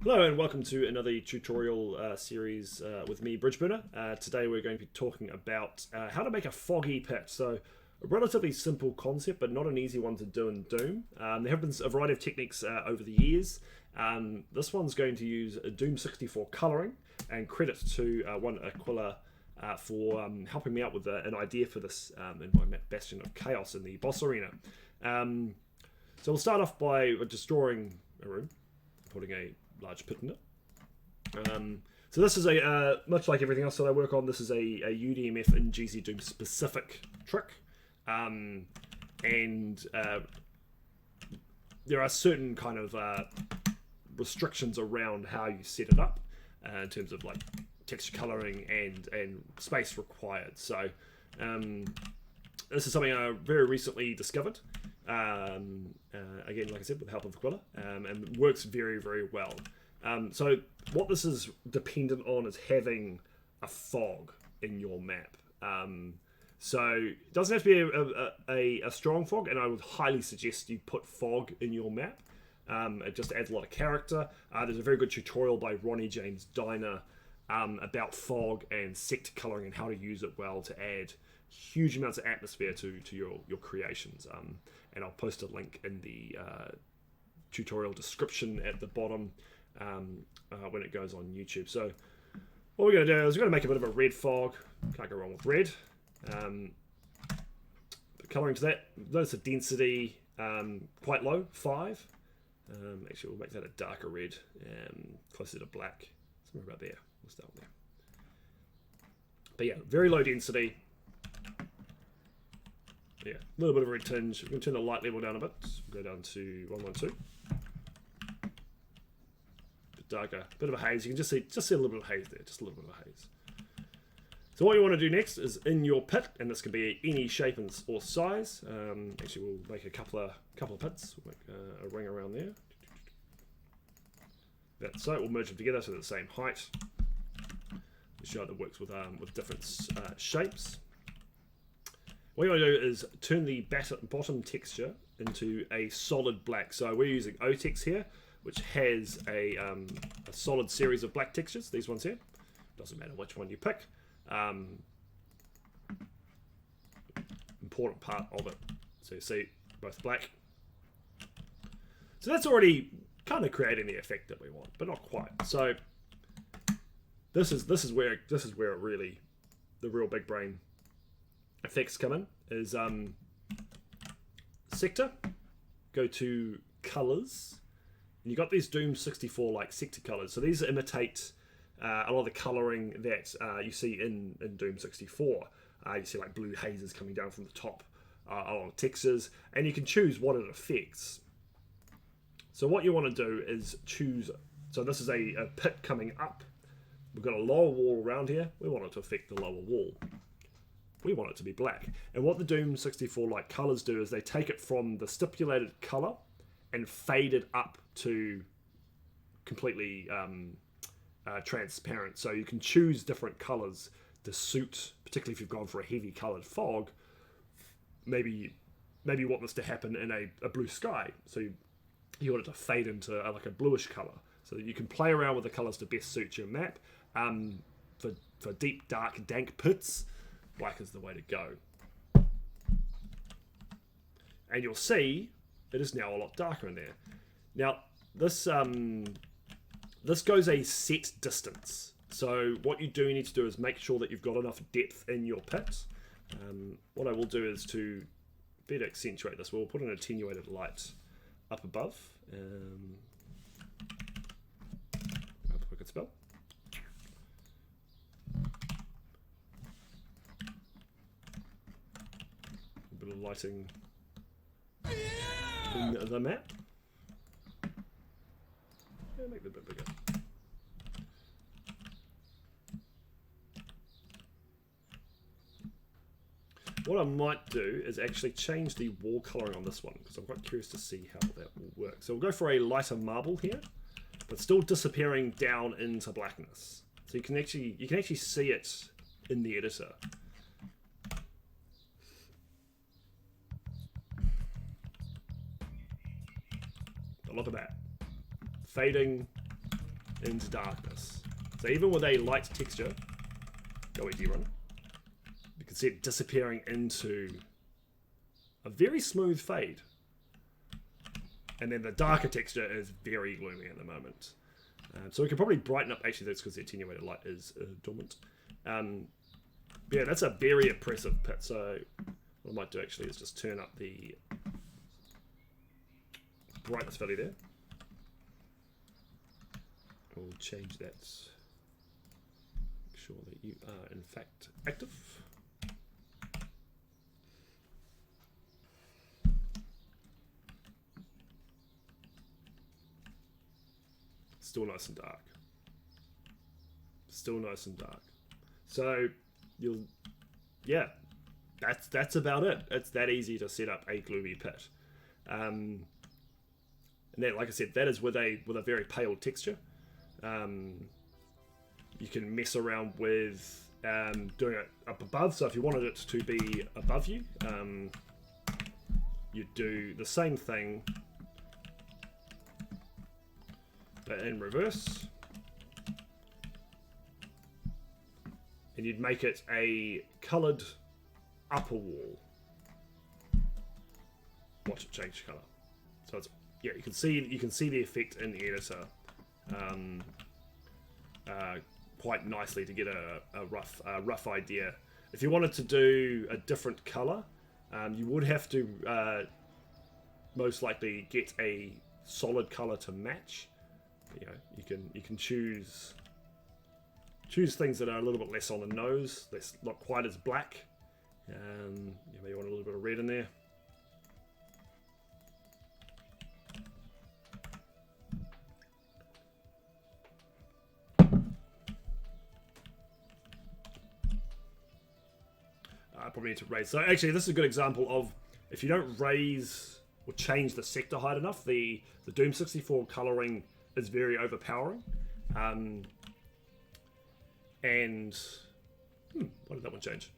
Hello and welcome to another tutorial series with me, Bridgeburner. Today we're going to be talking about how to make a foggy pit. So a relatively simple concept, but not an easy one to do in Doom. There have been a variety of techniques over the years. This one's going to use a Doom 64 colouring, and credit to one Aquila for helping me out with an idea for this in my Bastion of Chaos in the boss arena. So we'll start off by destroying a room, putting a large pit in it. So this is a much like everything else that I work on, this is a UDMF and GZ Doom specific trick, and there are certain kind of restrictions around how you set it up in terms of like texture coloring and space required. So this is something I very recently discovered. Again, like I said, with the help of Aquila, and works very, very well. So what this is dependent on is having a fog in your map. So it doesn't have to be a strong fog, and I would highly suggest you put fog in your map. It just adds a lot of character. There's a very good tutorial by Ronnie James Diner about fog and sector coloring and how to use it well to add huge amounts of atmosphere to your creations. And I'll post a link in the tutorial description at the bottom when it goes on YouTube. So what we're going to do is we're going to make a bit of a red fog. Can't go wrong with red. Colouring to that, notice the density quite low, 5. Actually, we'll make that a darker red, closer to black. Somewhere about there. We'll start there. But yeah, very low density. Yeah, a little bit of a red tinge. We're going to turn the light level down a bit. We'll go down to 112. A bit darker, a bit of a haze. You can just see a little bit of haze there, just a little bit of a haze. So what you want to do next is in your pit, and this can be any shape or size. Actually, we'll make a couple of pits. We'll make a ring around there. That's so we'll merge them together so they're the same height. We'll show that it works with different shapes. What you want to do is turn the bottom texture into a solid black. So we're using Otex here, which has a solid series of black textures. These ones here. Doesn't matter which one you pick. Important part of it. So you see both black. So that's already kind of creating the effect that we want, but not quite. So this is where it really, the real big brain effects come in. Is sector, go to colors, and you got these Doom 64 like sector colors. So these imitate a lot of the coloring that you see in Doom 64. You see like blue hazes coming down from the top along textures, and you can choose what it affects. So what you want to do is choose. So this is a pit coming up. We've got a lower wall around here. We want it to affect the lower wall. We want it to be black. And what the Doom 64 like colors do is they take it from the stipulated color and fade it up to completely transparent. So you can choose different colors to suit, particularly if you've gone for a heavy colored fog. Maybe you want this to happen in a blue sky. So you want it to fade into like a bluish color. So that you can play around with the colors to best suit your map. For deep, dark, dank pits, black is the way to go. And you'll see it is now a lot darker in there. Now this goes a set distance. So what you do need to do is make sure that you've got enough depth in your pit. What I will do is to better accentuate this, we'll put an attenuated light up above. That's a good spell. A bit of lighting in the map. Yeah, make it a bit bigger. What I might do is actually change the wall colouring on this one, because I'm quite curious to see how that will work. So we'll go for a lighter marble here, but still disappearing down into blackness. So you can actually see it in the editor. But look at that. Fading into darkness. So even with a light texture, go easy run, you can see it disappearing into a very smooth fade. And then the darker texture is very gloomy at the moment. So we can probably brighten up, actually that's because the attenuated light is dormant. Yeah, that's a very oppressive pit. So what I might do actually is just turn up the brightness value there. We'll change that. Make sure that you are in fact active. Still nice and dark. Still nice and dark. So you'll, yeah, that's about it. It's that easy to set up a gloomy pit. And then, like I said, that is with a very pale texture. You can mess around with doing it up above. So if you wanted it to be above you, you do the same thing but in reverse, and you'd make it a coloured upper wall. Watch it change colour. So it's, yeah, you can see the effect in the editor quite nicely to get a rough idea. If you wanted to do a different colour, you would have to most likely get a solid colour to match. You know, you can choose things that are a little bit less on the nose, not quite as black. You maybe want a little bit of red in there. I probably need to raise. So actually, this is a good example of if you don't raise or change the sector height enough, the Doom 64 colouring is very overpowering. And why did that one change?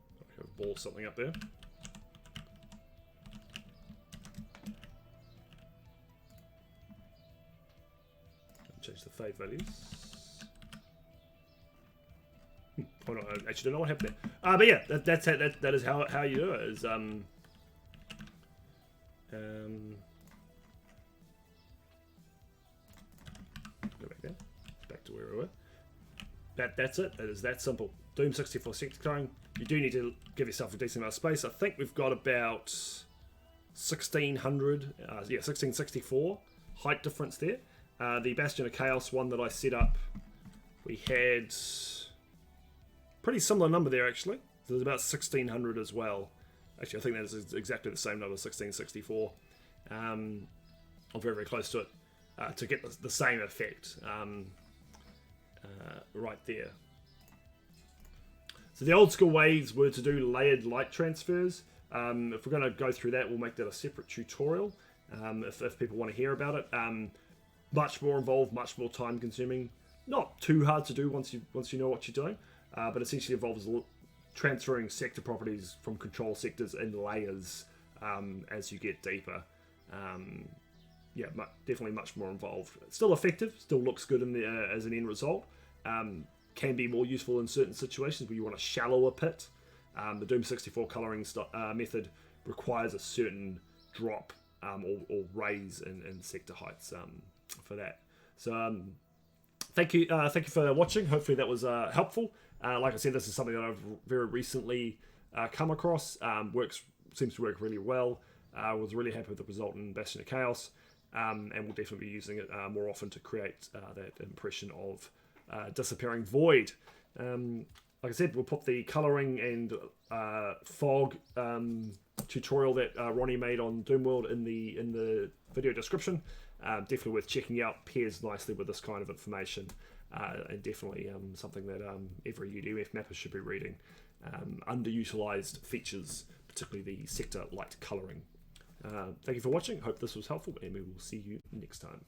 I ball something up there. Change the fade values. Hold on, I actually don't know what happened there. But yeah, that is how you do it. Is go back there. Back to where we were. That's it. It is that simple. Doom 64 sector coloring. You do need to give yourself a decent amount of space. I think we've got about 1600, 1664 height difference there. The Bastion of Chaos one that I set up, we had pretty similar number there actually. So there's about 1600 as well. Actually, I think that is exactly the same number, 1664. I'm very, very close to it to get the same effect right there. So the old school ways were to do layered light transfers. If we're going to go through that, we'll make that a separate tutorial if people want to hear about it. Much more involved, much more time consuming. Not too hard to do once you know what you're doing, but essentially involves transferring sector properties from control sectors in layers as you get deeper. Yeah, definitely much more involved. It's still effective, still looks good in the, as an end result. Can be more useful in certain situations where you want a shallower pit. The Doom 64 colouring method requires a certain drop or raise in sector heights for that. So thank you for watching. Hopefully that was helpful. Like I said, this is something that I've very recently come across. Seems to work really well. I was really happy with the result in Bastion of Chaos, and we'll definitely be using it more often to create that impression of disappearing void. Like I said, we'll put the colouring and fog tutorial that Ronnie made on Doomworld in the video description. Definitely worth checking out. Pairs nicely with this kind of information, and definitely something that every UDMF mapper should be reading. Underutilized features, particularly the sector light colouring. Thank you for watching. Hope this was helpful, and we will see you next time.